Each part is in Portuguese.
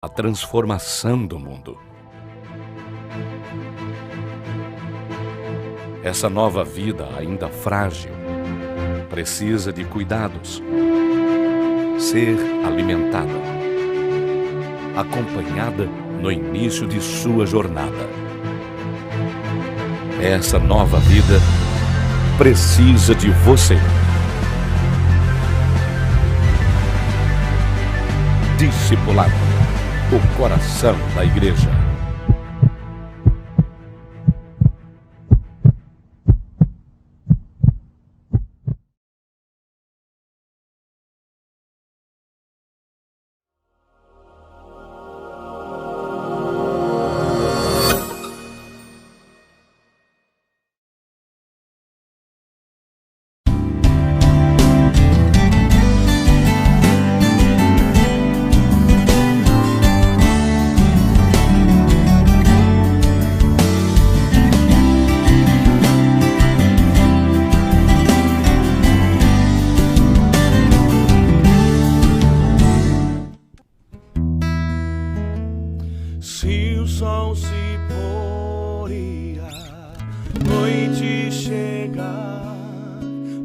a transformação do mundo. Essa nova vida, ainda frágil, precisa de cuidados, ser alimentada, acompanhada no início de sua jornada. Essa nova vida precisa de você. Discipulado, o coração da igreja. Se o sol se pôr e a noite chegar,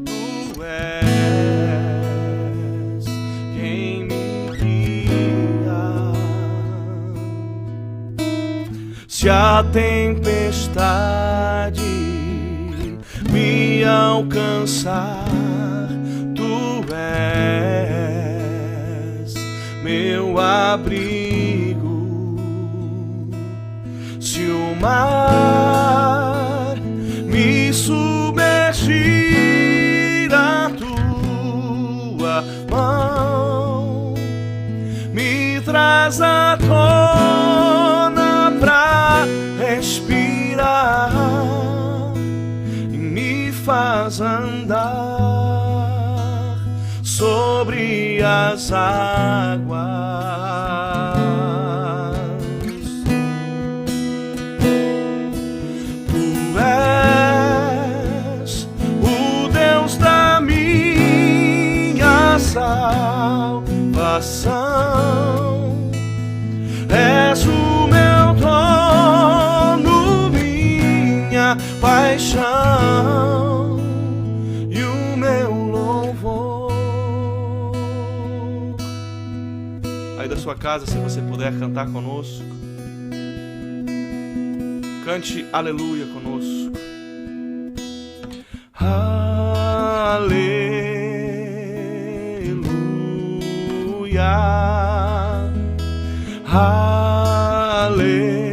tu és quem me guia. Se a tempestade me alcançar, tu és meu abrigo. Se o mar me submergir, a tua mão me traz à tona pra respirar e me faz andar sobre as águas. Salvação, és o meu dono, minha paixão e o meu louvor. Aí da sua casa, se você puder cantar conosco, cante aleluia conosco. Aleluia. Aleluia, aleluia,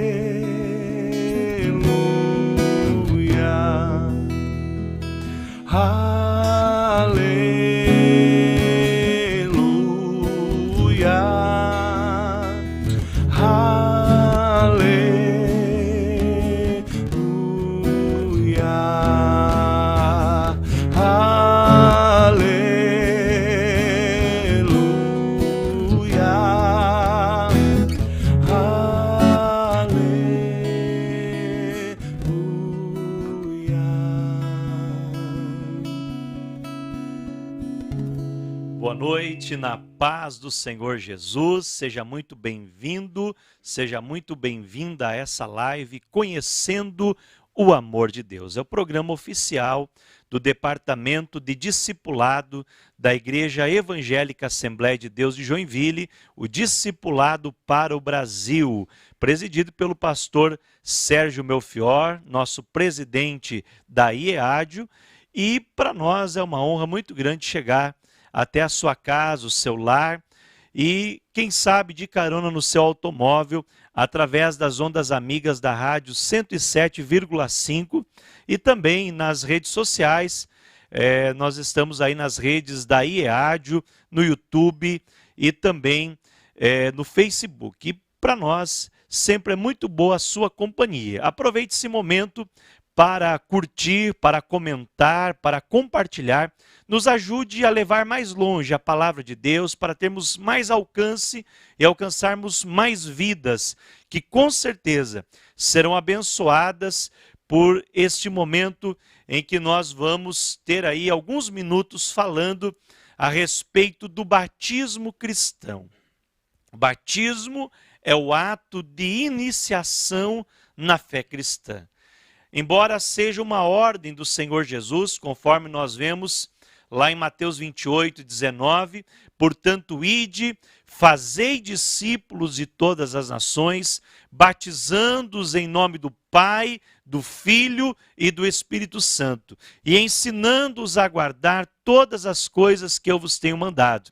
Boa noite, na paz do Senhor Jesus, seja muito bem-vindo, seja muito bem-vinda a essa live Conhecendo o Amor de Deus. É o programa oficial do Departamento de Discipulado da Igreja Evangélica Assembleia de Deus de Joinville, o Discipulado para o Brasil, presidido pelo pastor Sérgio Melfior, nosso presidente da IEADIO, e para nós é uma honra muito grande chegar até a sua casa, o seu lar e, quem sabe, de carona no seu automóvel, através das ondas amigas da rádio 107,5 e também nas redes sociais. Nós estamos aí nas redes da IEADIO, no YouTube e também no Facebook. E para nós sempre é muito boa a sua companhia. Aproveite esse momento para curtir, para comentar, para compartilhar. Nos ajude a levar mais longe a palavra de Deus, para termos mais alcance e alcançarmos mais vidas, que com certeza serão abençoadas por este momento em que nós vamos ter aí alguns minutos falando a respeito do batismo cristão. O batismo é o ato de iniciação na fé cristã. Embora seja uma ordem do Senhor Jesus, conforme nós vemos lá em Mateus 28, 19, portanto, ide, fazei discípulos de todas as nações, batizando-os em nome do Pai, do Filho e do Espírito Santo, e ensinando-os a guardar todas as coisas que eu vos tenho mandado.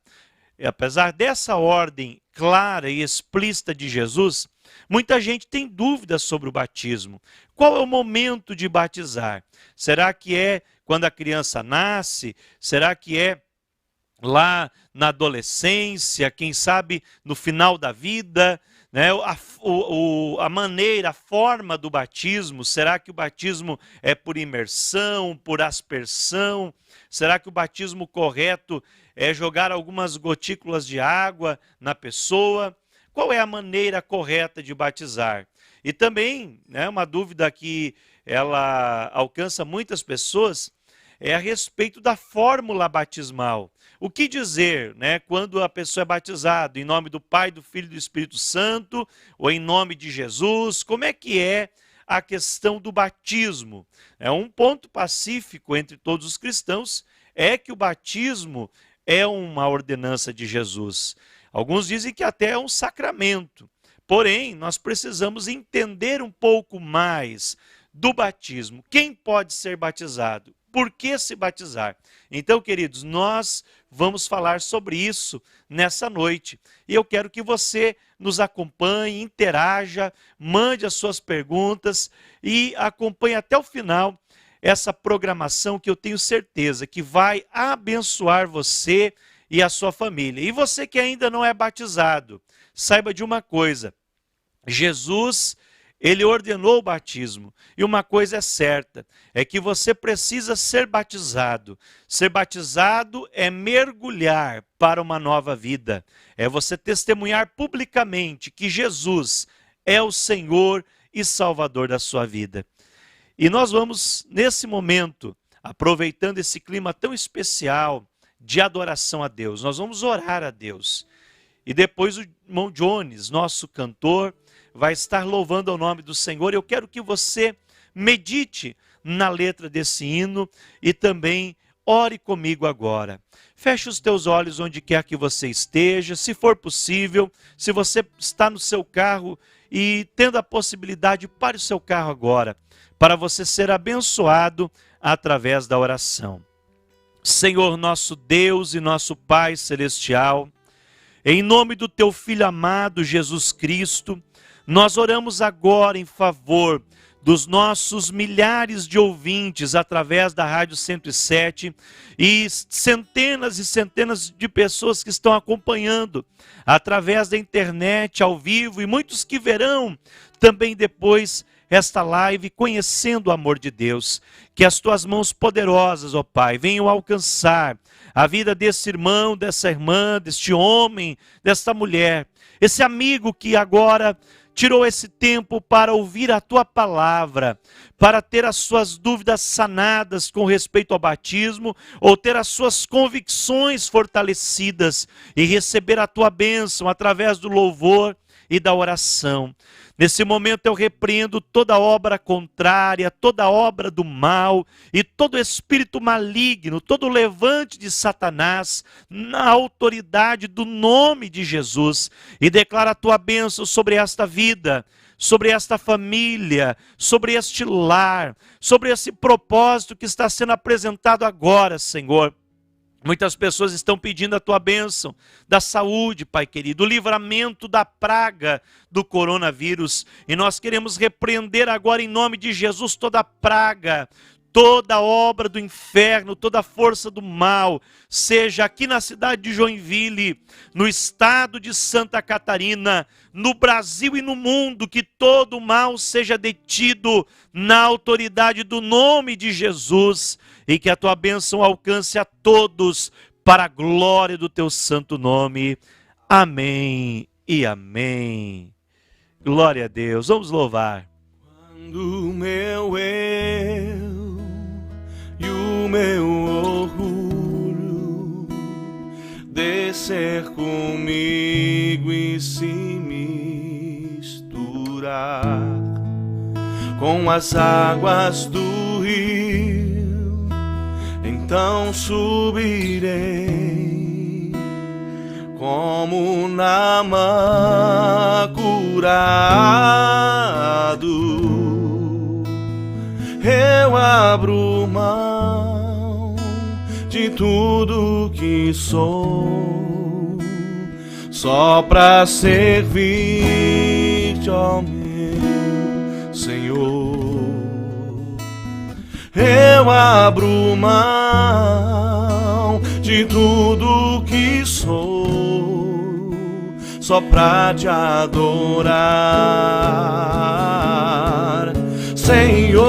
E apesar dessa ordem clara e explícita de Jesus, muita gente tem dúvidas sobre o batismo. Qual é o momento de batizar? Será que é quando a criança nasce? Será que é lá na adolescência? Quem sabe no final da vida? Né? A maneira, a forma do batismo, será que o batismo é por imersão, por aspersão? Será que o batismo correto é jogar algumas gotículas de água na pessoa? Qual é a maneira correta de batizar? E também, né, uma dúvida que ela alcança muitas pessoas é a respeito da fórmula batismal. O que dizer, né, quando a pessoa é batizada em nome do Pai, do Filho e do Espírito Santo, ou em nome de Jesus? Como é que é a questão do batismo? É um ponto pacífico entre todos os cristãos, é que o batismo é uma ordenança de Jesus. Alguns dizem que até é um sacramento. Porém, nós precisamos entender um pouco mais do batismo. Quem pode ser batizado? Por que se batizar? Então, queridos, nós vamos falar sobre isso nessa noite. E eu quero que você nos acompanhe, interaja, mande as suas perguntas e acompanhe até o final essa programação que eu tenho certeza que vai abençoar você e a sua família. E você que ainda não é batizado, saiba de uma coisa: Jesus, ele ordenou o batismo. E uma coisa é certa, é que você precisa ser batizado. Ser batizado é mergulhar para uma nova vida. É você testemunhar publicamente que Jesus é o Senhor e Salvador da sua vida. E nós vamos, nesse momento, aproveitando esse clima tão especial de adoração a Deus, nós vamos orar a Deus. E depois o irmão Jones, nosso cantor, vai estar louvando ao nome do Senhor. Eu quero que você medite na letra desse hino e também ore comigo agora. Feche os teus olhos onde quer que você esteja, se for possível. Se você está no seu carro e tendo a possibilidade, pare o seu carro agora, para você ser abençoado através da oração. Senhor, nosso Deus e nosso Pai celestial, em nome do teu Filho amado Jesus Cristo, nós oramos agora em favor dos nossos milhares de ouvintes através da Rádio 107 e centenas de pessoas que estão acompanhando através da internet, ao vivo, e muitos que verão também depois esta live, conhecendo o amor de Deus. Que as tuas mãos poderosas, ó Pai, venham alcançar a vida desse irmão, dessa irmã, deste homem, desta mulher, esse amigo que agora tirou esse tempo para ouvir a tua palavra, para ter as suas dúvidas sanadas com respeito ao batismo, ou ter as suas convicções fortalecidas e receber a tua bênção através do louvor e da oração. Nesse momento eu repreendo toda obra contrária, toda obra do mal e todo espírito maligno, todo levante de Satanás na autoridade do nome de Jesus, e declaro a tua bênção sobre esta vida, sobre esta família, sobre este lar, sobre esse propósito que está sendo apresentado agora, Senhor. Muitas pessoas estão pedindo a tua bênção da saúde, Pai querido, o livramento da praga do coronavírus. E nós queremos repreender agora em nome de Jesus toda praga, toda obra do inferno, toda força do mal, seja aqui na cidade de Joinville, no estado de Santa Catarina, no Brasil e no mundo, que todo o mal seja detido na autoridade do nome de Jesus, e que a tua bênção alcance a todos para a glória do teu santo nome. Amém e amém. Glória a Deus. Vamos louvar. Quando o meu eu e o meu orgulho descer comigo e se me com as águas do rio, então subirei como Naamã curado. Eu abro mão de tudo que sou, só pra servir-te, ó meu Senhor. Eu abro mão de tudo que sou, só pra te adorar, Senhor,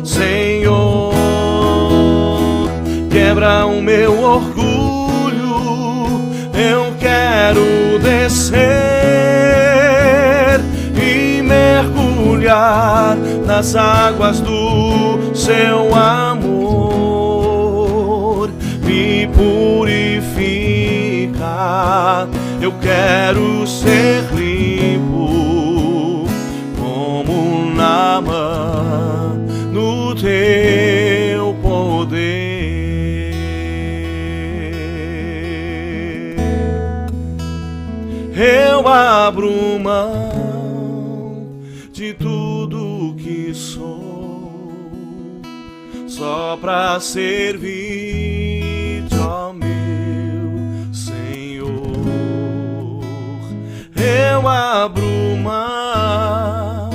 Senhor. Quebra o meu orgulho, eu quero descer e mergulhar nas águas do seu amor. Me purifica, eu quero ser limpo como Naamã no teu poder. Eu abro mão de tudo que sou, só pra servir-te, ó meu Senhor. Eu abro mão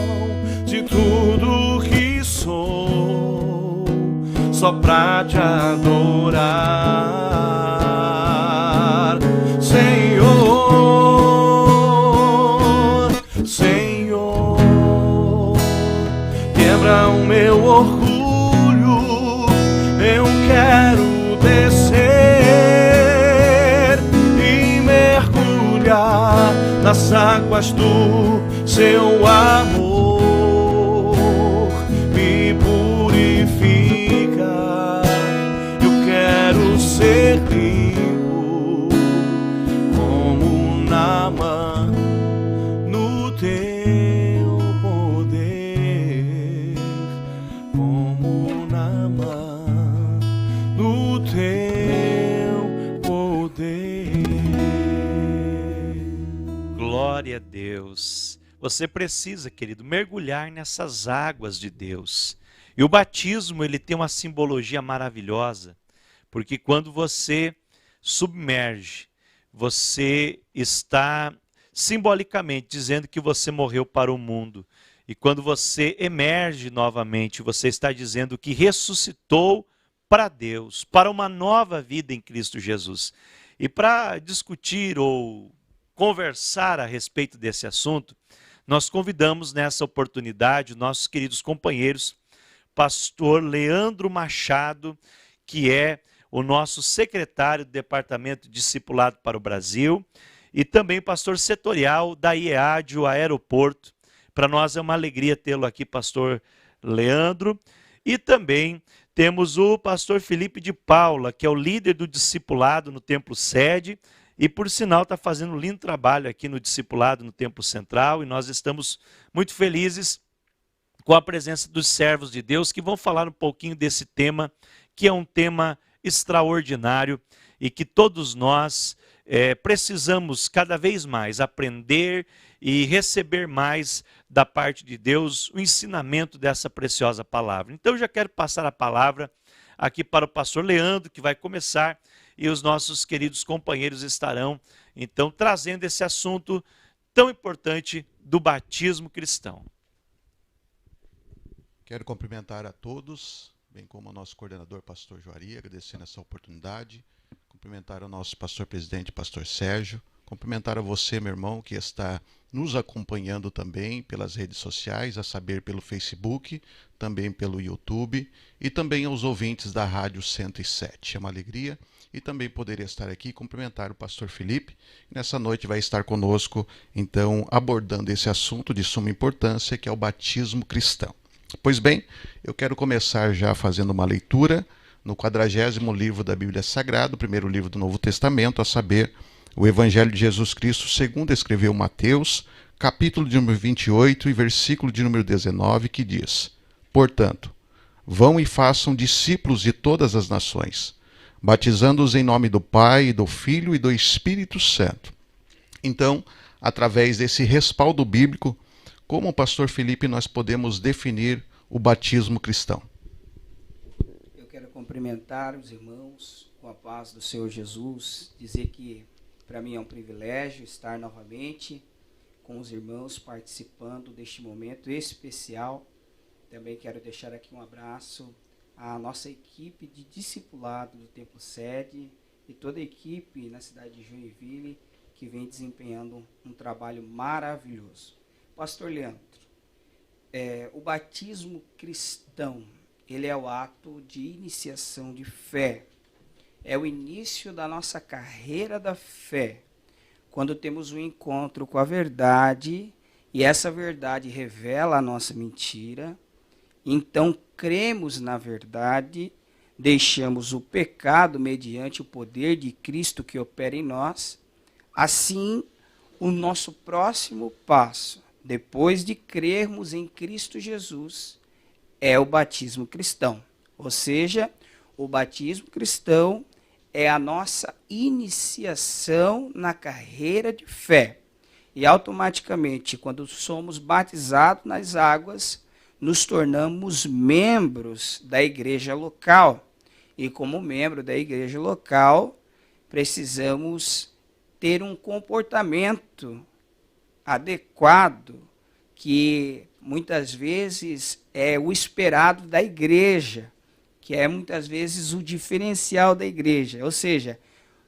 de tudo que sou, só pra te adorar, Senhor. Senhor, quebra o meu orgulho, eu quero descer e mergulhar nas águas do seu amor. Me purifica, eu quero ser limpo como Naamã no teu poder, como Naamã no teu poder. Glória a Deus. Você precisa, querido, mergulhar nessas águas de Deus. E o batismo, ele tem uma simbologia maravilhosa, porque quando você submerge, você está simbolicamente dizendo que você morreu para o mundo. E quando você emerge novamente, você está dizendo que ressuscitou para Deus, para uma nova vida em Cristo Jesus. E para discutir ou conversar a respeito desse assunto, nós convidamos nessa oportunidade nossos queridos companheiros, pastor Leandro Machado, que é o nosso secretário do Departamento de Discipulado para o Brasil, e também pastor setorial da IEAD, o Aeroporto. Para nós é uma alegria tê-lo aqui, pastor Leandro. E também temos o pastor Felipe de Paula, que é o líder do discipulado no Templo Sede, e por sinal está fazendo um lindo trabalho aqui no discipulado no Templo Central, e nós estamos muito felizes com a presença dos servos de Deus, que vão falar um pouquinho desse tema, que é um tema extraordinário e que todos nós precisamos cada vez mais aprender e receber mais da parte de Deus o ensinamento dessa preciosa palavra. Então eu já quero passar a palavra aqui para o pastor Leandro, que vai começar, e os nossos queridos companheiros estarão então trazendo esse assunto tão importante do batismo cristão. Quero cumprimentar a todos, bem como o nosso coordenador, pastor Juari, agradecendo essa oportunidade. Cumprimentar o nosso pastor presidente, pastor Sérgio. Cumprimentar a você, meu irmão, que está nos acompanhando também pelas redes sociais, a saber, pelo Facebook, também pelo YouTube, e também aos ouvintes da Rádio 107. É uma alegria e também poderia estar aqui e cumprimentar o pastor Felipe, que nessa noite vai estar conosco, então, abordando esse assunto de suma importância, que é o batismo cristão. Pois bem, eu quero começar já fazendo uma leitura no 40º livro da Bíblia Sagrada, o primeiro livro do Novo Testamento, a saber, o Evangelho de Jesus Cristo, segundo escreveu Mateus, capítulo de número 28 e versículo de número 19, que diz: Portanto, vão e façam discípulos de todas as nações, batizando-os em nome do Pai, do Filho e do Espírito Santo. Então, através desse respaldo bíblico, como o pastor Felipe, nós podemos definir o batismo cristão? Eu quero cumprimentar os irmãos com a paz do Senhor Jesus, dizer que para mim é um privilégio estar novamente com os irmãos participando deste momento especial. Também quero deixar aqui um abraço à nossa equipe de discipulado do Templo Sede e toda a equipe na cidade de Joinville que vem desempenhando um trabalho maravilhoso. Pastor Leandro, o batismo cristão, ele é o ato de iniciação de fé. É o início da nossa carreira da fé, quando temos um encontro com a verdade e essa verdade revela a nossa mentira. Então cremos na verdade, deixamos o pecado mediante o poder de Cristo que opera em nós. Assim, o nosso próximo passo, depois de crermos em Cristo Jesus, é o batismo cristão. Ou seja, o batismo cristão é a nossa iniciação na carreira de fé. E automaticamente, quando somos batizados nas águas, nos tornamos membros da igreja local. E como membro da igreja local, precisamos ter um comportamento adequado, que muitas vezes é o esperado da igreja, que é muitas vezes o diferencial da igreja. Ou seja,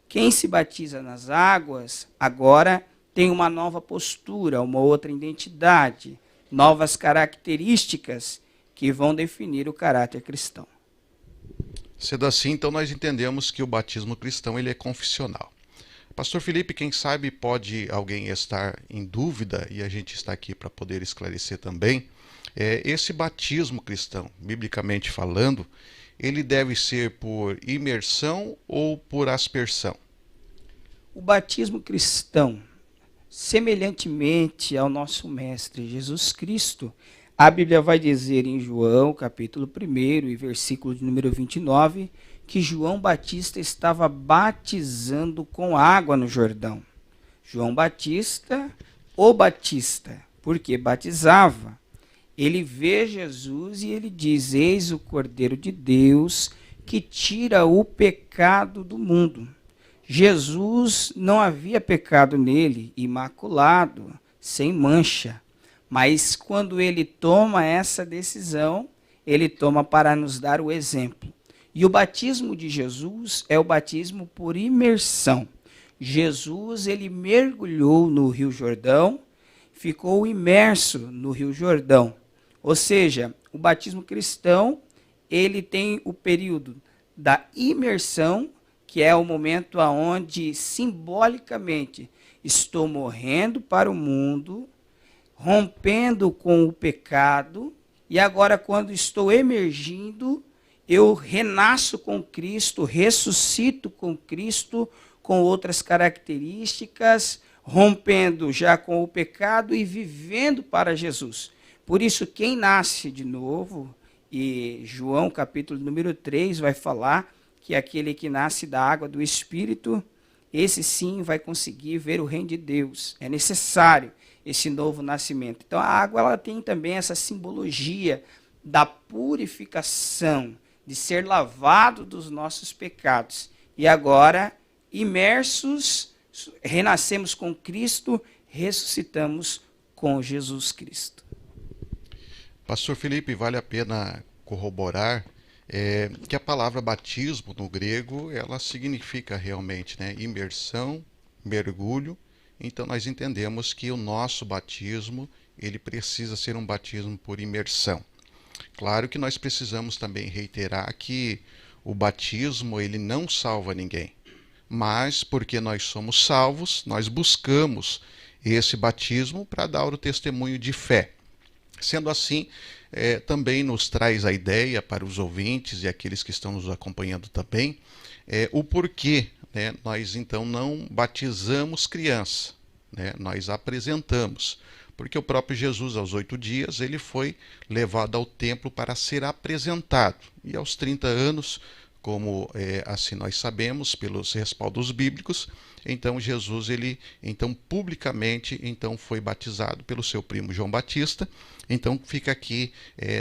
quem se batiza nas águas agora tem uma nova postura, uma outra identidade, novas características que vão definir o caráter cristão. Sendo assim, então nós entendemos que o batismo cristão ele é confessional. Pastor Felipe, quem sabe pode alguém estar em dúvida, e a gente está aqui para poder esclarecer também, esse batismo cristão, biblicamente falando, ele deve ser por imersão ou por aspersão? O batismo cristão, semelhantemente ao nosso Mestre Jesus Cristo, a Bíblia vai dizer em João, capítulo 1 e versículo de número 29, que João Batista estava batizando com água no Jordão. João Batista, o Batista, porque batizava. Ele vê Jesus e ele diz: Eis o Cordeiro de Deus que tira o pecado do mundo. Jesus não havia pecado nele, imaculado, sem mancha. Mas quando ele toma essa decisão, ele toma para nos dar o exemplo. E o batismo de Jesus é o batismo por imersão. Jesus, ele mergulhou no Rio Jordão, ficou imerso no Rio Jordão. Ou seja, o batismo cristão, ele tem o período da imersão, que é o momento onde simbolicamente estou morrendo para o mundo, rompendo com o pecado, e agora quando estou emergindo, eu renasço com Cristo, ressuscito com Cristo, com outras características, rompendo já com o pecado e vivendo para Jesus. Por isso, quem nasce de novo, e João capítulo número 3 vai falar que aquele que nasce da água do Espírito, esse sim vai conseguir ver o reino de Deus. É necessário esse novo nascimento. Então a água ela tem também essa simbologia da purificação, de ser lavado dos nossos pecados. E agora, imersos, renascemos com Cristo, ressuscitamos com Jesus Cristo. Pastor Felipe, vale a pena corroborar que a palavra batismo no grego, ela significa realmente, imersão, mergulho. Então nós entendemos que o nosso batismo, ele precisa ser um batismo por imersão. Claro que nós precisamos também reiterar que o batismo ele não salva ninguém, mas porque nós somos salvos, nós buscamos esse batismo para dar o testemunho de fé. Sendo assim, também nos traz a ideia para os ouvintes e aqueles que estão nos acompanhando também, o porquê nós então não batizamos criança, nós apresentamos. Porque o próprio Jesus, aos 8 dias, ele foi levado ao templo para ser apresentado. E aos 30 anos, como assim nós sabemos, pelos respaldos bíblicos, então Jesus, ele então publicamente então foi batizado pelo seu primo João Batista. Então fica aqui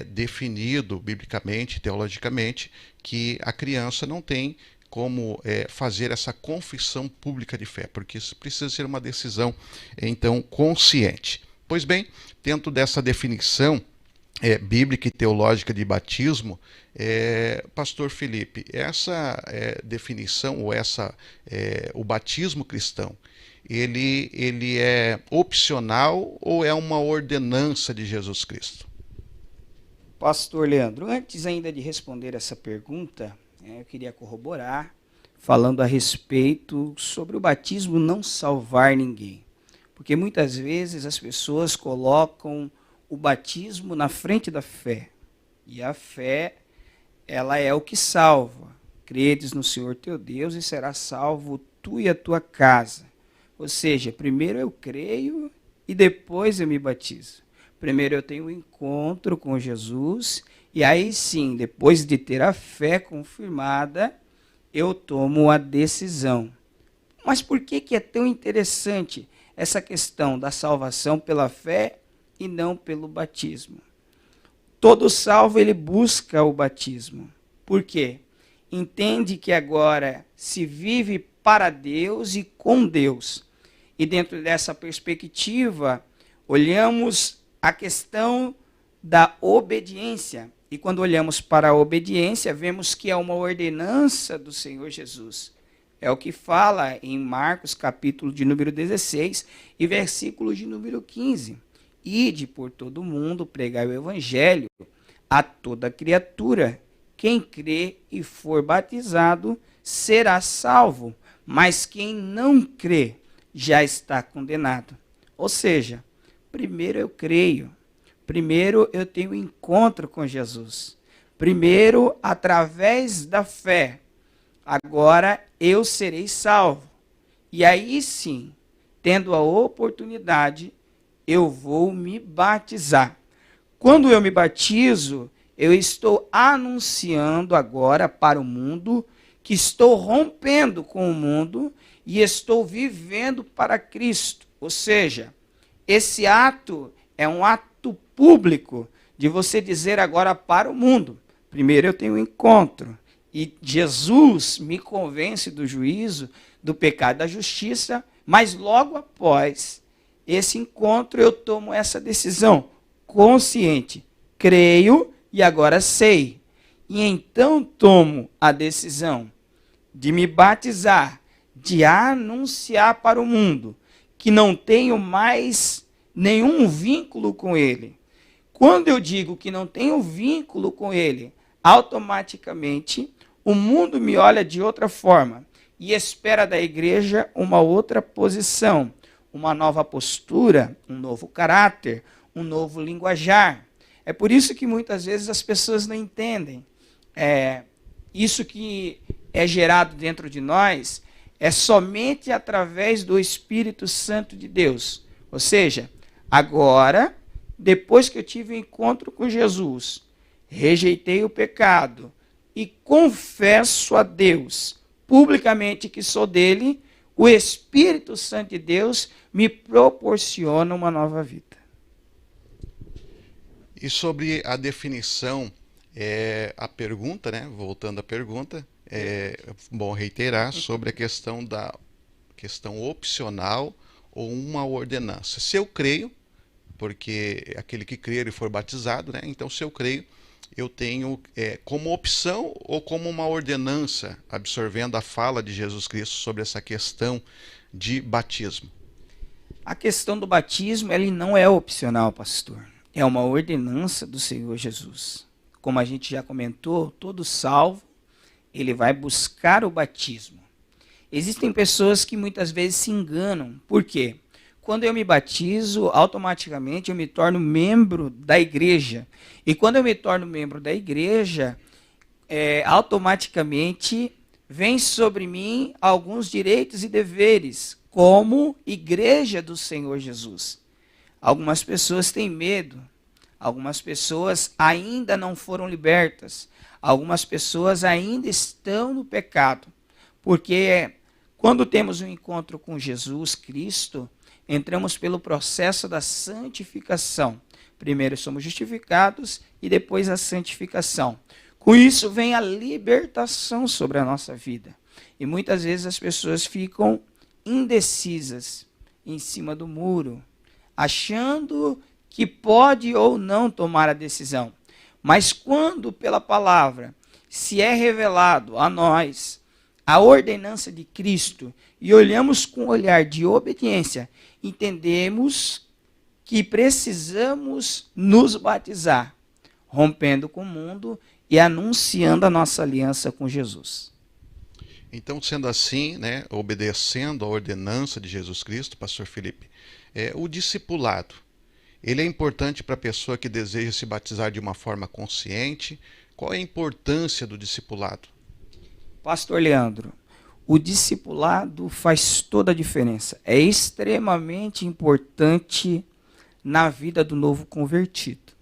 definido biblicamente, teologicamente, que a criança não tem como fazer essa confissão pública de fé, porque isso precisa ser uma decisão então consciente. Pois bem, dentro dessa definição bíblica e teológica de batismo, Pastor Felipe, essa definição ou o batismo cristão, ele é opcional ou é uma ordenança de Jesus Cristo? Pastor Leandro, antes ainda de responder essa pergunta, eu queria corroborar, falando a respeito sobre o batismo não salvar ninguém. Porque muitas vezes as pessoas colocam o batismo na frente da fé. E a fé, ela é o que salva. Credes no Senhor teu Deus e serás salvo tu e a tua casa. Ou seja, primeiro eu creio e depois eu me batizo. Primeiro eu tenho um encontro com Jesus e aí sim, depois de ter a fé confirmada, eu tomo a decisão. Mas por que é tão interessante essa questão da salvação pela fé e não pelo batismo? Todo salvo, ele busca o batismo. Por quê? Entende que agora se vive para Deus e com Deus. E dentro dessa perspectiva, olhamos a questão da obediência. E quando olhamos para a obediência, vemos que é uma ordenança do Senhor Jesus. É o que fala em Marcos, capítulo de número 16 e versículo de número 15. Ide por todo o mundo, pregai o evangelho a toda criatura. Quem crê e for batizado será salvo, mas quem não crê já está condenado. Ou seja, primeiro eu creio. Primeiro eu tenho encontro com Jesus. Primeiro, através da fé, agora eu serei salvo. E aí sim, tendo a oportunidade, eu vou me batizar. Quando eu me batizo, eu estou anunciando agora para o mundo que estou rompendo com o mundo e estou vivendo para Cristo. Ou seja, esse ato é um ato público de você dizer agora para o mundo. Primeiro eu tenho um encontro e Jesus me convence do juízo, do pecado e da justiça, mas logo após esse encontro eu tomo essa decisão consciente. Creio e agora sei. E então tomo a decisão de me batizar, de anunciar para o mundo que não tenho mais nenhum vínculo com ele. Quando eu digo que não tenho vínculo com ele, automaticamente o mundo me olha de outra forma e espera da igreja uma outra posição, uma nova postura, um novo caráter, um novo linguajar. É por isso que muitas vezes as pessoas não entendem. Isso que é gerado dentro de nós é somente através do Espírito Santo de Deus. Ou seja, agora, depois que eu tive um encontro com Jesus, rejeitei o pecado e confesso a Deus publicamente que sou dele, o Espírito Santo de Deus me proporciona uma nova vida. E sobre a definição, a pergunta, né? Voltando à pergunta, é bom reiterar sobre a questão da questão opcional ou uma ordenança. Se eu creio, porque aquele que crer e for batizado, né? Então se eu creio, eu tenho como opção ou como uma ordenança, absorvendo a fala de Jesus Cristo sobre essa questão de batismo. A questão do batismo, ele não é opcional, pastor. É uma ordenança do Senhor Jesus. Como a gente já comentou, todo salvo, ele vai buscar o batismo. Existem pessoas que muitas vezes se enganam. Por quê? Quando eu me batizo, automaticamente eu me torno membro da igreja. E quando eu me torno membro da igreja, automaticamente vem sobre mim alguns direitos e deveres, como igreja do Senhor Jesus. Algumas pessoas têm medo. Algumas pessoas ainda não foram libertas. Algumas pessoas ainda estão no pecado. Porque quando temos um encontro com Jesus Cristo, entramos pelo processo da santificação. Primeiro somos justificados e depois a santificação. Com isso vem a libertação sobre a nossa vida. E muitas vezes as pessoas ficam indecisas em cima do muro, achando que pode ou não tomar a decisão. Mas quando pela palavra se é revelado a nós a ordenança de Cristo e olhamos com um olhar de obediência, entendemos que precisamos nos batizar, rompendo com o mundo e anunciando a nossa aliança com Jesus. Então, sendo assim, né, obedecendo a ordenança de Jesus Cristo, pastor Felipe, o discipulado, ele é importante para a pessoa que deseja se batizar de uma forma consciente. Qual é a importância do discipulado? Pastor Leandro, o discipulado faz toda a diferença. É extremamente importante na vida do novo convertido.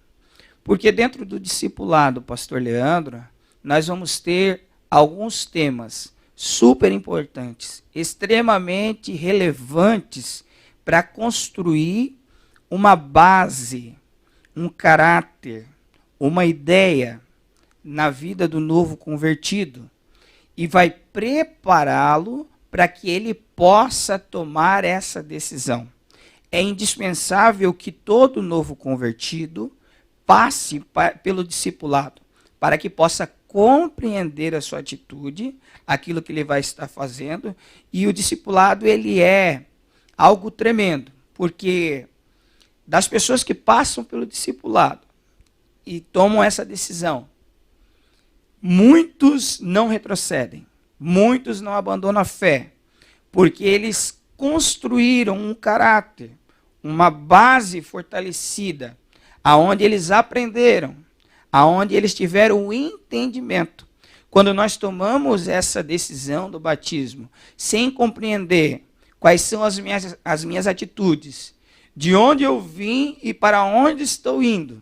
Porque dentro do discipulado, pastor Leandro, nós vamos ter alguns temas super importantes, extremamente relevantes para construir uma base, um caráter, uma ideia na vida do novo convertido e vai prepará-lo para que ele possa tomar essa decisão. É indispensável que todo novo convertido passe pelo discipulado para que possa compreender a sua atitude, aquilo que ele vai estar fazendo, e o discipulado ele é algo tremendo, porque das pessoas que passam pelo discipulado e tomam essa decisão, muitos não retrocedem, muitos não abandonam a fé, porque eles construíram um caráter, uma base fortalecida, aonde eles aprenderam, aonde eles tiveram o entendimento. Quando nós tomamos essa decisão do batismo, sem compreender quais são as minhas atitudes, de onde eu vim e para onde estou indo,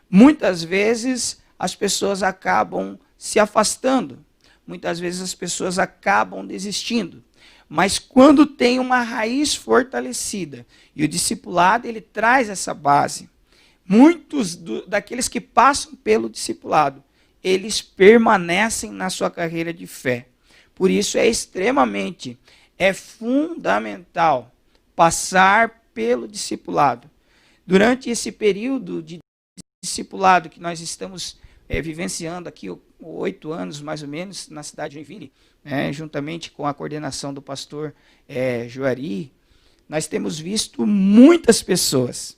muitas vezes as pessoas acabam se afastando, muitas vezes as pessoas acabam desistindo. Mas quando tem uma raiz fortalecida, e o discipulado ele traz essa base, muitos daqueles que passam pelo discipulado, eles permanecem na sua carreira de fé. Por isso é fundamental passar pelo discipulado. Durante esse período de discipulado que nós estamos vivenciando aqui, 8 anos mais ou menos, na cidade de Joinville, juntamente com a coordenação do pastor Juari, nós temos visto muitas pessoas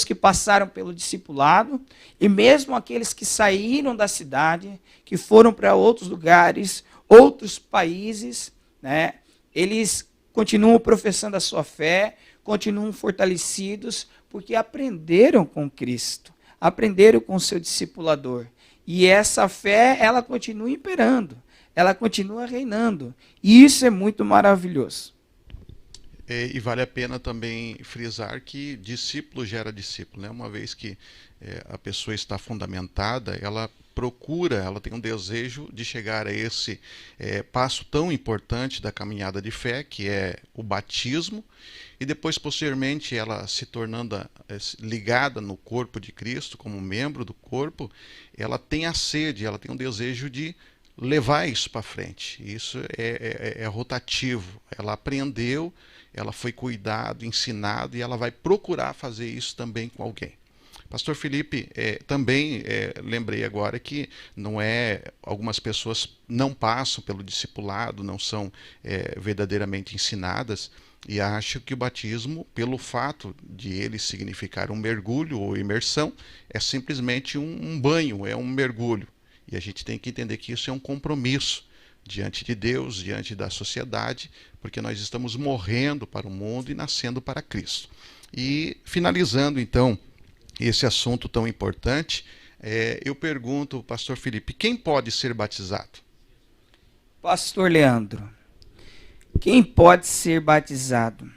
que passaram pelo discipulado, e mesmo aqueles que saíram da cidade, que foram para outros lugares, outros países, eles continuam professando a sua fé, continuam fortalecidos, porque aprenderam com Cristo, aprenderam com o seu discipulador. E essa fé, ela continua imperando, ela continua reinando. E isso é muito maravilhoso. E vale a pena também frisar que discípulo gera discípulo, né? Uma vez que a pessoa está fundamentada, ela tem um desejo de chegar a esse passo tão importante da caminhada de fé, que é o batismo, e depois, posteriormente, ela se tornando ligada no corpo de Cristo, como membro do corpo, ela tem a sede, ela tem um desejo de levar isso para frente. Isso é rotativo. Ela aprendeu, ela foi cuidado, ensinado, e ela vai procurar fazer isso também com alguém. Pastor Felipe, também lembrei agora que algumas pessoas não passam pelo discipulado, não são verdadeiramente ensinadas, e acham que o batismo, pelo fato de ele significar um mergulho ou imersão, é simplesmente um banho, é um mergulho. E a gente tem que entender que isso é um compromisso diante de Deus, diante da sociedade, porque nós estamos morrendo para o mundo e nascendo para Cristo. E finalizando então esse assunto tão importante, eu pergunto, pastor Felipe, quem pode ser batizado? Pastor Leandro, quem pode ser batizado?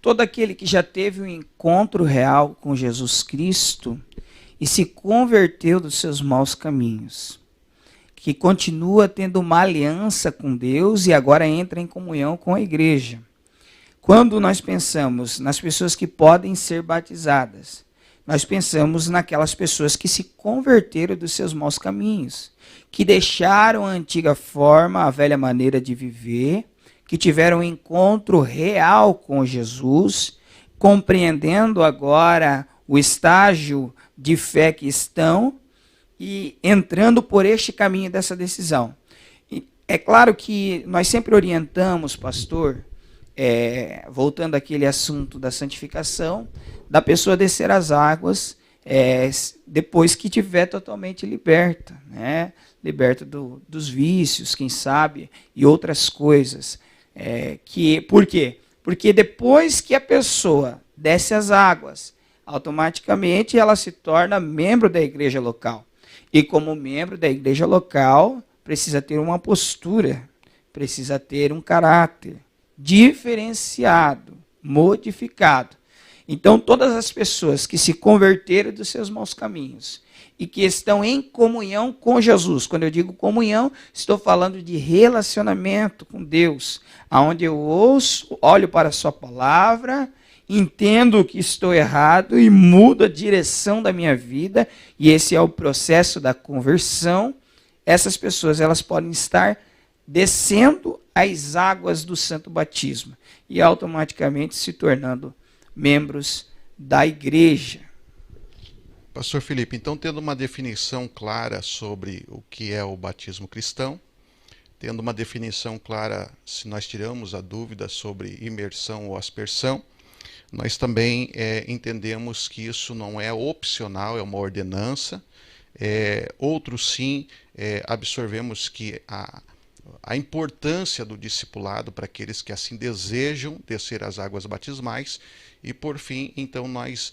todo aquele que já teve um encontro real com Jesus Cristo e se converteu dos seus maus caminhos, que continua tendo uma aliança com Deus e agora entra em comunhão com a igreja. Quando nós pensamos nas pessoas que podem ser batizadas, nós pensamos naquelas pessoas que se converteram dos seus maus caminhos, que deixaram a antiga forma, a velha maneira de viver, que tiveram um encontro real com Jesus, compreendendo agora o estágio de fé que estão e entrando por este caminho dessa decisão. E é claro que nós sempre orientamos, pastor, voltando àquele assunto da santificação, da pessoa descer as águas depois que estiver totalmente liberta, né? Liberta dos vícios, quem sabe, e outras coisas. Por quê? Porque depois que a pessoa desce as águas, automaticamente ela se torna membro da igreja local. E como membro da igreja local, precisa ter uma postura, precisa ter um caráter diferenciado, modificado. Então, todas as pessoas que se converteram dos seus maus caminhos e que estão em comunhão com Jesus, quando eu digo comunhão, estou falando de relacionamento com Deus, onde eu ouço, olho para a sua palavra, entendo que estou errado e mudo a direção da minha vida, e esse é o processo da conversão. Essas pessoas, elas podem estar descendo as águas do santo batismo e automaticamente se tornando membros da igreja. Pastor Felipe, então, tendo uma definição clara sobre o que é o batismo cristão, tendo uma definição clara, se nós tiramos a dúvida sobre imersão ou aspersão, nós também entendemos que isso não é opcional, é uma ordenança. Outros sim, absorvemos que a importância do discipulado para aqueles que assim desejam descer as águas batismais. E por fim, então, nós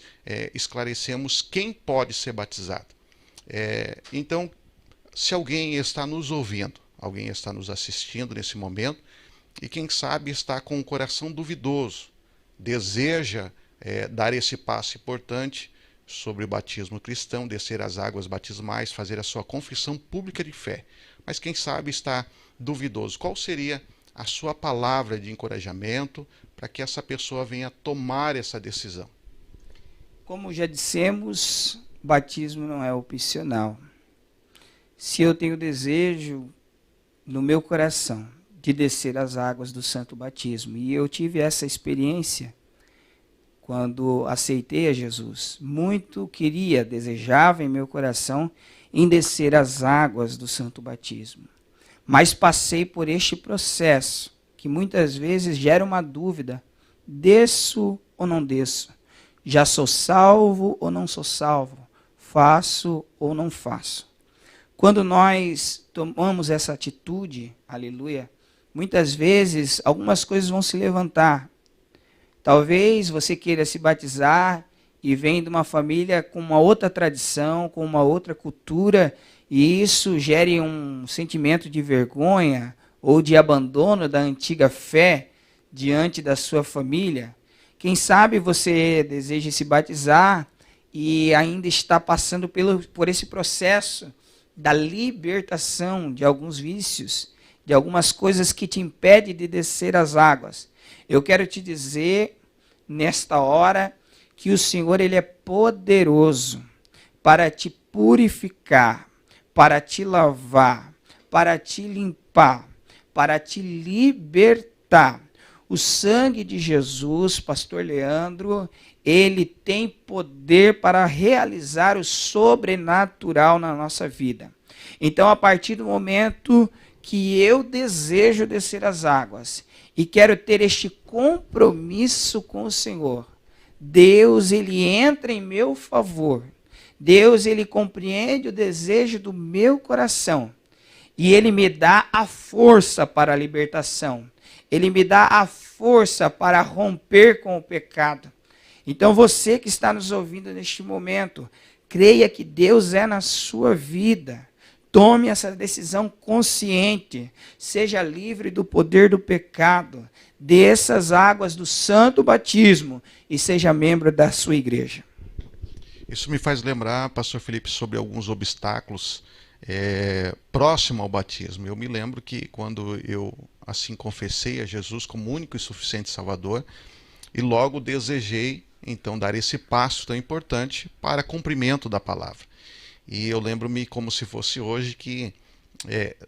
esclarecemos quem pode ser batizado. Então, se alguém está nos ouvindo, alguém está nos assistindo nesse momento, e quem sabe está com o coração duvidoso, deseja dar esse passo importante sobre o batismo cristão, descer as águas batismais, fazer a sua confissão pública de fé. Mas quem sabe está duvidoso. Qual seria a sua palavra de encorajamento para que essa pessoa venha tomar essa decisão? Como já dissemos, o batismo não é opcional. Se eu tenho desejo no meu coração de descer as águas do santo batismo, e eu tive essa experiência quando aceitei a Jesus, muito queria, desejava em meu coração em descer as águas do santo batismo. Mas passei por este processo, que muitas vezes gera uma dúvida, desço ou não desço? Já sou salvo ou não sou salvo? Faço ou não faço? Quando nós tomamos essa atitude, aleluia, muitas vezes algumas coisas vão se levantar. Talvez você queira se batizar e vem de uma família com uma outra tradição, com uma outra cultura, e isso gere um sentimento de vergonha ou de abandono da antiga fé diante da sua família. Quem sabe você deseja se batizar e ainda está passando por esse processo da libertação de alguns vícios, de algumas coisas que te impedem de descer as águas. Eu quero te dizer, nesta hora, que o Senhor ele é poderoso para te purificar, para te lavar, para te limpar, para te libertar. O sangue de Jesus, pastor Leandro, ele tem poder para realizar o sobrenatural na nossa vida. Então, a partir do momento que eu desejo descer as águas e quero ter este compromisso com o Senhor, Deus, ele entra em meu favor. Deus, ele compreende o desejo do meu coração. E ele me dá a força para a libertação. Ele me dá a força para romper com o pecado. Então você que está nos ouvindo neste momento, creia que Deus é na sua vida. Tome essa decisão consciente. Seja livre do poder do pecado. Desça as águas do santo batismo e seja membro da sua igreja. Isso me faz lembrar, pastor Felipe, sobre alguns obstáculos próximo ao batismo. Eu me lembro que quando eu assim confessei a Jesus como único e suficiente Salvador, e logo desejei então dar esse passo tão importante para cumprimento da palavra. E eu lembro-me como se fosse hoje que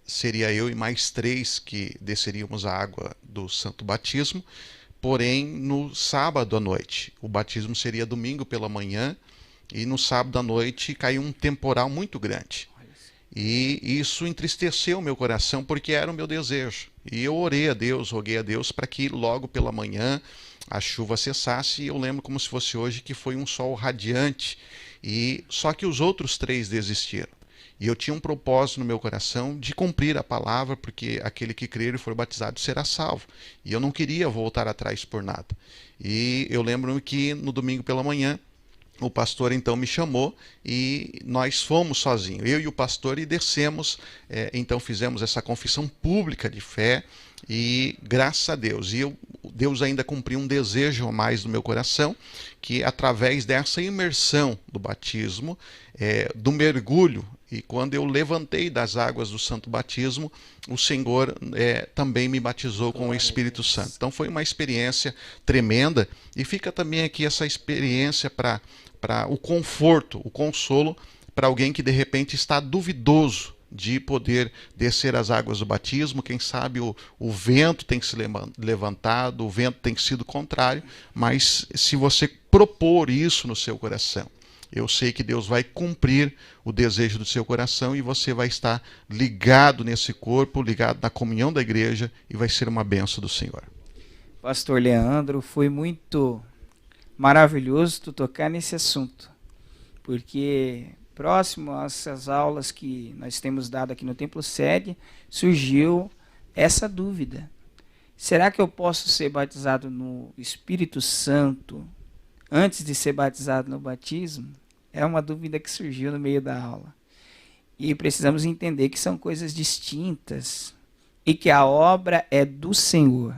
seria eu e mais 3 que desceríamos a água do santo batismo, porém no sábado à noite. O batismo seria domingo pela manhã e no sábado à noite caiu um temporal muito grande. E isso entristeceu o meu coração porque era o meu desejo. E eu orei a Deus, roguei a Deus para que logo pela manhã a chuva cessasse. E eu lembro como se fosse hoje que foi um sol radiante. E só que os outros 3 desistiram. E eu tinha um propósito no meu coração de cumprir a palavra, porque aquele que crer e for batizado será salvo. E eu não queria voltar atrás por nada. E eu lembro que no domingo pela manhã o pastor então me chamou e nós fomos sozinhos, eu e o pastor, e descemos, então fizemos essa confissão pública de fé e graças a Deus, Deus ainda cumpriu um desejo a mais do meu coração, que através dessa imersão do batismo, do mergulho, e quando eu levantei das águas do santo batismo, o Senhor também me batizou com o Espírito Santo. Então foi uma experiência tremenda, e fica também aqui essa experiência para o conforto, o consolo para alguém que de repente está duvidoso de poder descer as águas do batismo. Quem sabe o vento tem se levantado, o vento tem sido contrário, mas se você propor isso no seu coração, eu sei que Deus vai cumprir o desejo do seu coração e você vai estar ligado nesse corpo, ligado na comunhão da igreja, e vai ser uma bênção do Senhor. Pastor Leandro, foi muito maravilhoso tu tocar nesse assunto, porque próximo a essas aulas que nós temos dado aqui no Templo Sede, surgiu essa dúvida. Será que eu posso ser batizado no Espírito Santo antes de ser batizado no batismo? É uma dúvida que surgiu no meio da aula. E precisamos entender que são coisas distintas e que a obra é do Senhor.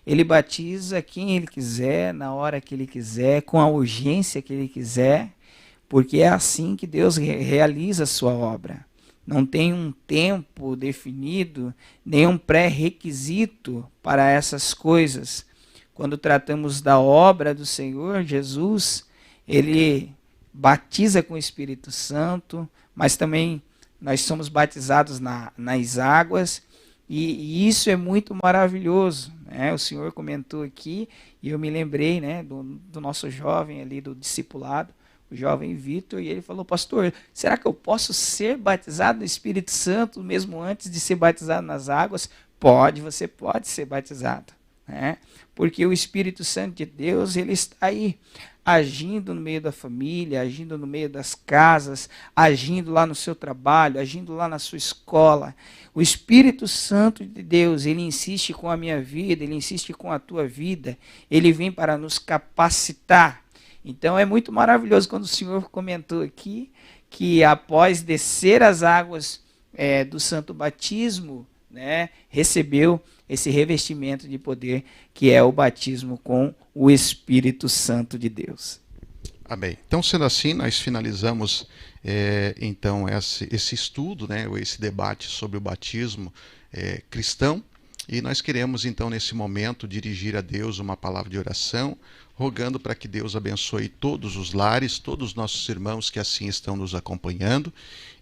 Ele batiza quem Ele quiser, na hora que Ele quiser, com a urgência que Ele quiser, porque é assim que Deus realiza a sua obra. Não tem um tempo definido, nem um pré-requisito para essas coisas. Quando tratamos da obra do Senhor Jesus, Ele batiza com o Espírito Santo, mas também nós somos batizados nas águas, e isso é muito maravilhoso, né? O senhor comentou aqui, e eu me lembrei, né, do nosso jovem ali, do discipulado, o jovem Vitor, e ele falou: pastor, será que eu posso ser batizado no Espírito Santo mesmo antes de ser batizado nas águas? Pode, você pode ser batizado, né? Porque o Espírito Santo de Deus, ele está aí, agindo no meio da família, agindo no meio das casas, agindo lá no seu trabalho, agindo lá na sua escola. O Espírito Santo de Deus, ele insiste com a minha vida, ele insiste com a tua vida, ele vem para nos capacitar. Então é muito maravilhoso quando o Senhor comentou aqui que após descer as águas do santo batismo, né, recebeu esse revestimento de poder que é o batismo com o Espírito Santo de Deus. Amém. Então, sendo assim, nós finalizamos então esse estudo, né, esse debate sobre o batismo cristão, e nós queremos então nesse momento dirigir a Deus uma palavra de oração, rogando para que Deus abençoe todos os lares, todos os nossos irmãos que assim estão nos acompanhando,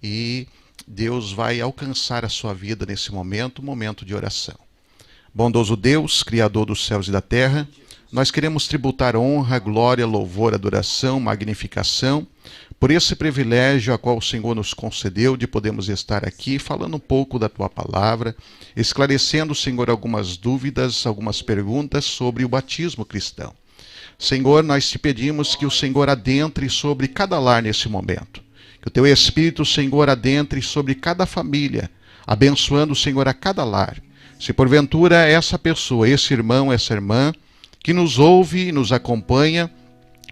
e Deus vai alcançar a sua vida nesse momento, um momento de oração. Bondoso Deus, Criador dos céus e da terra, nós queremos tributar honra, glória, louvor, adoração, magnificação, por esse privilégio a qual o Senhor nos concedeu de podermos estar aqui falando um pouco da Tua palavra, esclarecendo, Senhor, algumas dúvidas, algumas perguntas sobre o batismo cristão. Senhor, nós te pedimos que o Senhor adentre sobre cada lar nesse momento. Que o Teu Espírito, Senhor, adentre sobre cada família, abençoando, Senhor, a cada lar. Se porventura essa pessoa, esse irmão, essa irmã, que nos ouve e nos acompanha,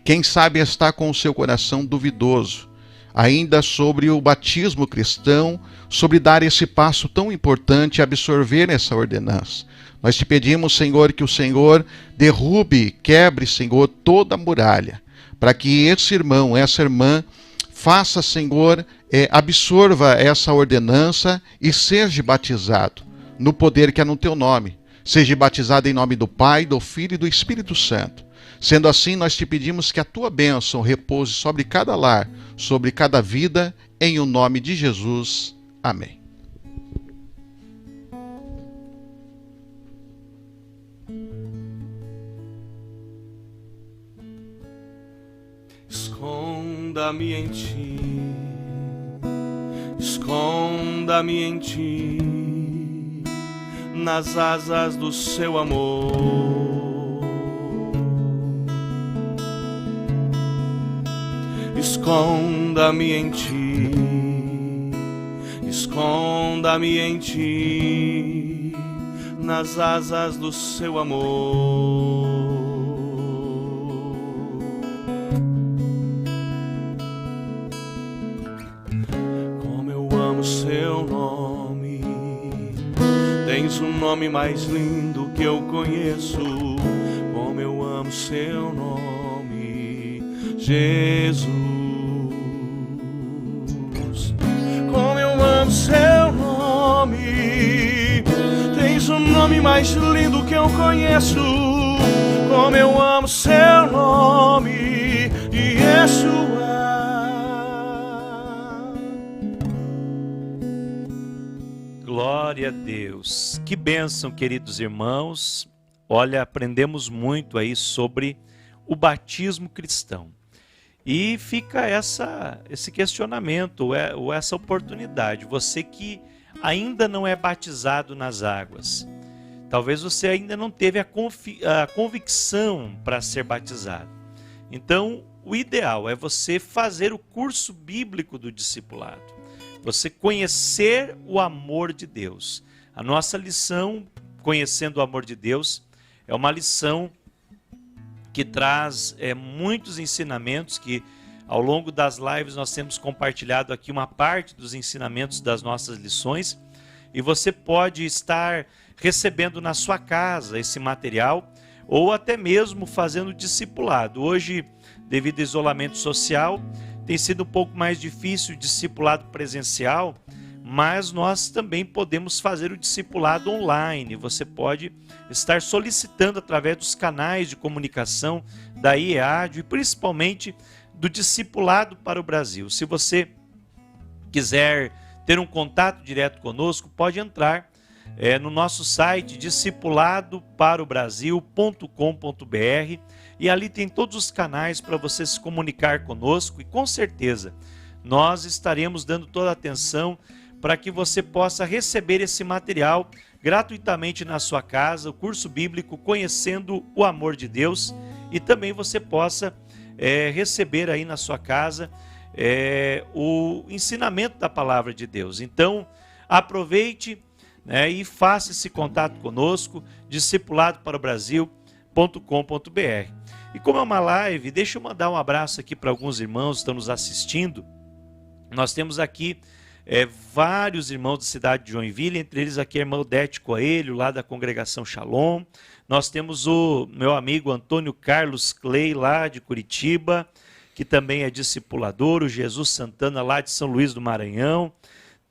quem sabe está com o seu coração duvidoso, ainda sobre o batismo cristão, sobre dar esse passo tão importante e absorver essa ordenança. Nós te pedimos, Senhor, que o Senhor derrube, quebre, Senhor, toda a muralha, para que esse irmão, essa irmã, faça, Senhor, absorva essa ordenança e seja batizado no poder que é no teu nome. Seja batizado em nome do Pai, do Filho e do Espírito Santo. Sendo assim, nós te pedimos que a tua bênção repouse sobre cada lar, sobre cada vida, em o nome de Jesus. Amém. Esconda-me em ti, esconda-me em ti, nas asas do seu amor. Esconda-me em ti, esconda-me em ti, nas asas do seu amor. Como eu amo seu nome, tens um nome mais lindo que eu conheço. Como eu amo seu nome, Jesus. Como eu amo seu nome, tens um nome mais lindo que eu conheço. Como eu amo seu nome, Yeshua. Glória a Deus. Que bênção, queridos irmãos. Olha, aprendemos muito aí sobre o batismo cristão. E fica esse questionamento, ou essa oportunidade. Você que ainda não é batizado nas águas, talvez você ainda não teve a convicção para ser batizado. Então, o ideal é você fazer o curso bíblico do discipulado. Você conhecer o amor de Deus. A nossa lição, Conhecendo o Amor de Deus, é uma lição que traz muitos ensinamentos que ao longo das lives nós temos compartilhado aqui uma parte dos ensinamentos das nossas lições, e você pode estar recebendo na sua casa esse material ou até mesmo fazendo discipulado. Hoje, devido ao isolamento social, tem sido um pouco mais difícil o discipulado presencial, mas nós também podemos fazer o discipulado online. Você pode estar solicitando através dos canais de comunicação da IEAD e principalmente do Discipulado para o Brasil. Se você quiser ter um contato direto conosco, pode entrar no nosso site discipuladoparobrasil.com.br e ali tem todos os canais para você se comunicar conosco, e com certeza nós estaremos dando toda a atenção para que você possa receber esse material gratuitamente na sua casa, o curso bíblico Conhecendo o Amor de Deus, e também você possa receber aí na sua casa o ensinamento da palavra de Deus. Então, aproveite e faça esse contato conosco, discipuladoparobrasil.com.br. E como é uma live, deixa eu mandar um abraço aqui para alguns irmãos que estão nos assistindo. Nós temos aqui vários irmãos da cidade de Joinville, entre eles aqui a irmã Odete Coelho, lá da congregação Shalom. Nós temos o meu amigo Antônio Carlos Clay, lá de Curitiba, que também é discipulador, o Jesus Santana, lá de São Luís do Maranhão.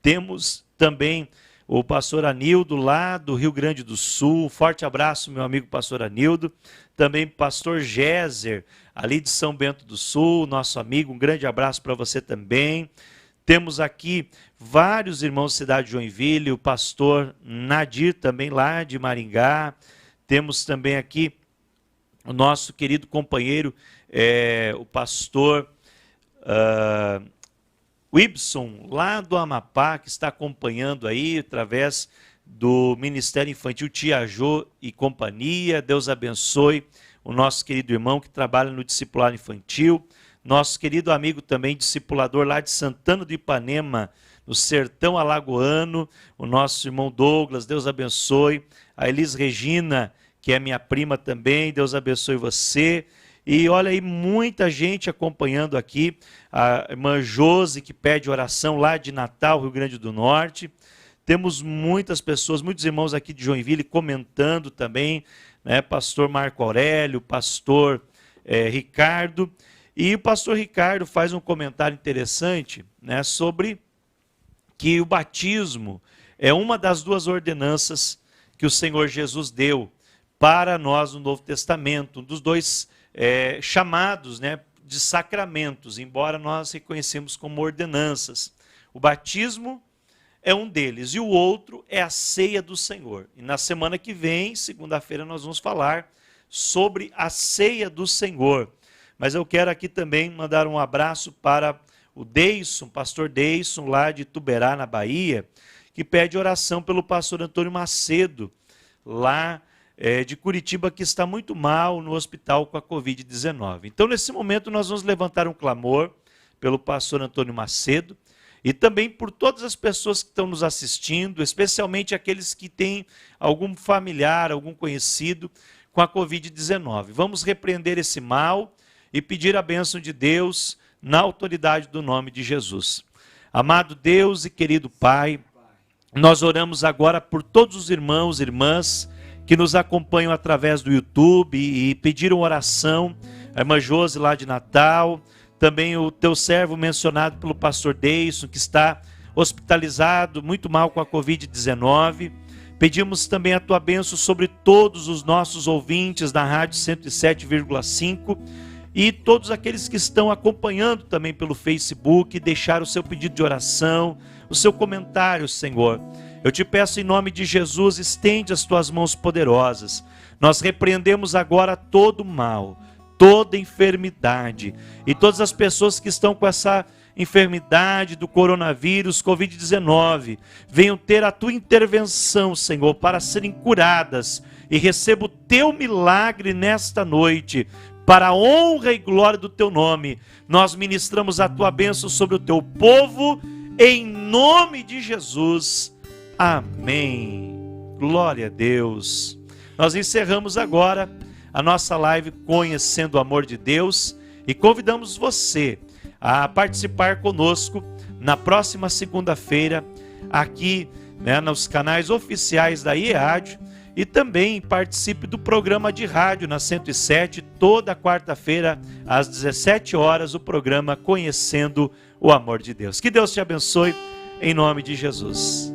Temos também o pastor Anildo, lá do Rio Grande do Sul. Forte abraço, meu amigo pastor Anildo. Também pastor Géser, ali de São Bento do Sul, nosso amigo. Um grande abraço para você também. Temos aqui vários irmãos da cidade de Joinville, o pastor Nadir, também lá de Maringá. Temos também aqui o nosso querido companheiro, o pastor Wibson, lá do Amapá, que está acompanhando aí através do Ministério Infantil Tia Jô e companhia. Deus abençoe o nosso querido irmão que trabalha no discipulado infantil. Nosso querido amigo também, discipulador lá de Santana do Ipanema, no sertão alagoano, o nosso irmão Douglas, Deus abençoe. A Elis Regina, que é minha prima também, Deus abençoe você. E olha aí, muita gente acompanhando aqui, a irmã Josi, que pede oração lá de Natal, Rio Grande do Norte. Temos muitas pessoas, muitos irmãos aqui de Joinville comentando também, né? Pastor Marco Aurélio, pastor Ricardo. E o pastor Ricardo faz um comentário interessante, né, sobre que o batismo é uma das duas ordenanças que o Senhor Jesus deu para nós no Novo Testamento, um dos dois chamados, né, de sacramentos, embora nós reconhecemos como ordenanças. O batismo é um deles, e o outro é a ceia do Senhor. E na semana que vem, segunda-feira, nós vamos falar sobre a ceia do Senhor. Mas eu quero aqui também mandar um abraço para o Deison, pastor Deison, lá de Tuberá, na Bahia, que pede oração pelo pastor Antônio Macedo, lá de Curitiba, que está muito mal no hospital com a Covid-19. Então, nesse momento, nós vamos levantar um clamor pelo pastor Antônio Macedo e também por todas as pessoas que estão nos assistindo, especialmente aqueles que têm algum familiar, algum conhecido com a Covid-19. Vamos repreender esse mal e pedir a bênção de Deus na autoridade do nome de Jesus. Amado Deus e querido Pai, nós oramos agora por todos os irmãos e irmãs que nos acompanham através do YouTube e pediram oração, a irmã Josi lá de Natal, também o teu servo mencionado pelo pastor Deison, que está hospitalizado, muito mal com a Covid-19. Pedimos também a tua bênção sobre todos os nossos ouvintes da Rádio 107,5 e todos aqueles que estão acompanhando também pelo Facebook, deixar o seu pedido de oração, o seu comentário, Senhor. Eu te peço em nome de Jesus, estende as tuas mãos poderosas. Nós repreendemos agora todo mal, toda enfermidade e todas as pessoas que estão com essa enfermidade do coronavírus, Covid-19, venham ter a tua intervenção, Senhor, para serem curadas e receba o teu milagre nesta noite. Para a honra e glória do teu nome, nós ministramos a tua bênção sobre o teu povo, em nome de Jesus. Amém. Glória a Deus. Nós encerramos agora a nossa live Conhecendo o Amor de Deus e convidamos você a participar conosco na próxima segunda-feira aqui, né, nos canais oficiais da IEAD e também participe do programa de rádio na 107, toda quarta-feira às 17 horas, o programa Conhecendo o Amor de Deus. Que Deus te abençoe em nome de Jesus.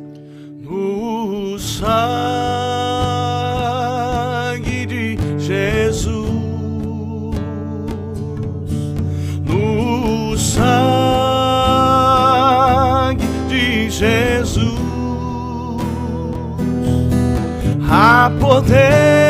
No sangue de Jesus, no sangue de Jesus, há poder